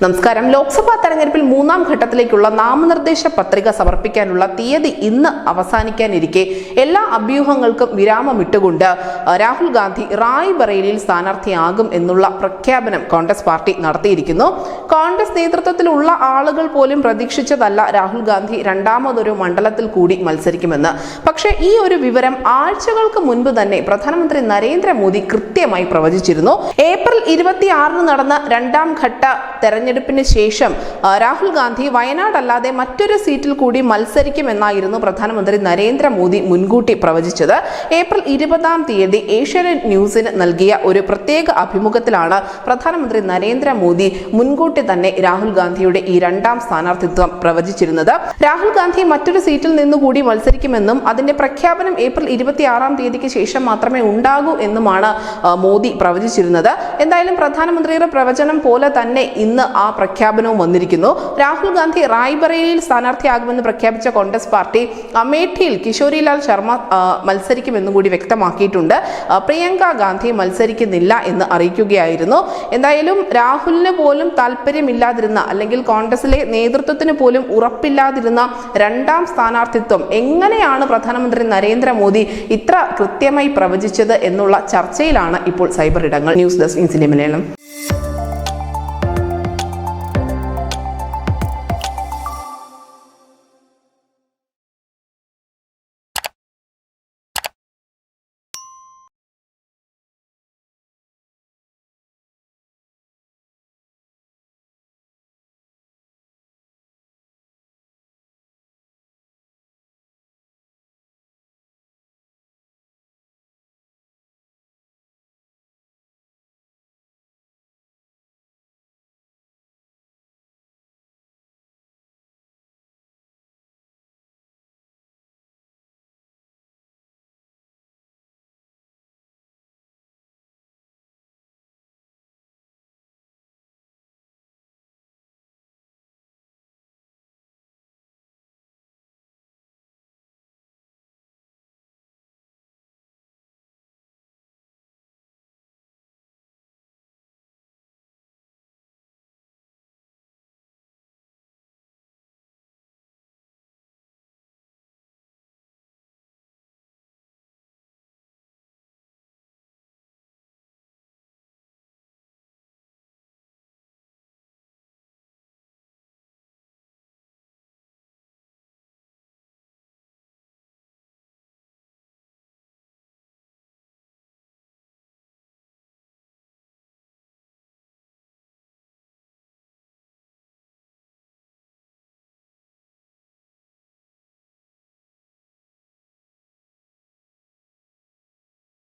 നമസ്കാരം. ലോക്സഭാ തെരഞ്ഞെടുപ്പിൽ മൂന്നാം ഘട്ടത്തിലേക്കുള്ള നാമനിർദ്ദേശ പത്രിക സമർപ്പിക്കാനുള്ള തീയതി ഇന്ന് അവസാനിക്കാനിരിക്കെ എല്ലാ അഭ്യൂഹങ്ങൾക്കും വിരാമമിട്ടുകൊണ്ട് രാഹുൽ ഗാന്ധി റായ്ബറേലിയിൽ സ്ഥാനാർത്ഥിയാകും എന്നുള്ള പ്രഖ്യാപനം കോൺഗ്രസ് പാർട്ടി നടത്തിയിരിക്കുന്നു. കോൺഗ്രസ് നേതൃത്വത്തിലുള്ള ആളുകൾ പോലും പ്രതീക്ഷിച്ചതല്ല രാഹുൽ ഗാന്ധി രണ്ടാമതൊരു മണ്ഡലത്തിൽ കൂടി മത്സരിക്കുമെന്ന്. പക്ഷേ ഈ ഒരു വിവരം ആഴ്ചകൾക്ക് മുൻപ് തന്നെ പ്രധാനമന്ത്രി നരേന്ദ്രമോദി കൃത്യമായി പ്രവചിച്ചിരുന്നു. ഏപ്രിൽ 26 നടന്ന രണ്ടാം ഘട്ട തെരഞ്ഞെടുപ്പിന് ശേഷം രാഹുൽ ഗാന്ധി വയനാട് അല്ലാതെ മറ്റൊരു സീറ്റിൽ കൂടി മത്സരിക്കുമെന്നായിരുന്നു പ്രധാനമന്ത്രി നരേന്ദ്രമോദി മുൻകൂട്ടി പ്രവചിച്ചത്. ഏപ്രിൽ 20-ാം തീയതി ഏഷ്യാനെറ്റ് ന്യൂസിന് നൽകിയ ഒരു പ്രത്യേക അഭിമുഖത്തിലാണ് പ്രധാനമന്ത്രി നരേന്ദ്രമോദി മുൻകൂട്ടി തന്നെ രാഹുൽ ഗാന്ധിയുടെ ഈ രണ്ടാം സ്ഥാനാർത്ഥിത്വം പ്രവചിച്ചിരുന്നത്. രാഹുൽ ഗാന്ധി മറ്റൊരു സീറ്റിൽ നിന്നുകൂടി മത്സരിക്കുമെന്നും അതിന്റെ പ്രഖ്യാപനം ഏപ്രിൽ 26-ാം തീയതിക്ക് ശേഷം മാത്രമേ ഉണ്ടാകൂ എന്നുമാണ് മോദി പ്രവചിച്ചിരുന്നത്. എന്തായാലും പ്രധാനമന്ത്രിയുടെ പ്രവചനം പോലെ തന്നെ ഇന്ന് ആ പ്രഖ്യാപനവും വന്നിരിക്കുന്നു. രാഹുൽ ഗാന്ധി റായ്ബറേലിയിൽ സ്ഥാനാർത്ഥിയാകുമെന്ന് പ്രഖ്യാപിച്ച കോൺഗ്രസ് പാർട്ടി അമേഠിയിൽ കിഷോരിലാൽ ശർമ്മ മത്സരിക്കുമെന്നും കൂടി വ്യക്തമാക്കിയിട്ടുണ്ട്. പ്രിയങ്ക ഗാന്ധി മത്സരിക്കുന്നില്ല എന്ന് അറിയിക്കുകയായിരുന്നു. എന്തായാലും രാഹുലിന് പോലും താല്പര്യമില്ലാതിരുന്ന, അല്ലെങ്കിൽ കോൺഗ്രസിലെ നേതൃത്വത്തിന് പോലും ഉറപ്പില്ലാതിരുന്ന രണ്ടാം സ്ഥാനാർത്ഥിത്വം എങ്ങനെയാണ് പ്രധാനമന്ത്രി നരേന്ദ്രമോദി ഇത്ര കൃത്യമായി പ്രവചിച്ചത് എന്നുള്ള ചർച്ചയിലാണ് ഇപ്പോൾ സൈബർ ഇടങ്ങൾ. News desk Indian Malayalam.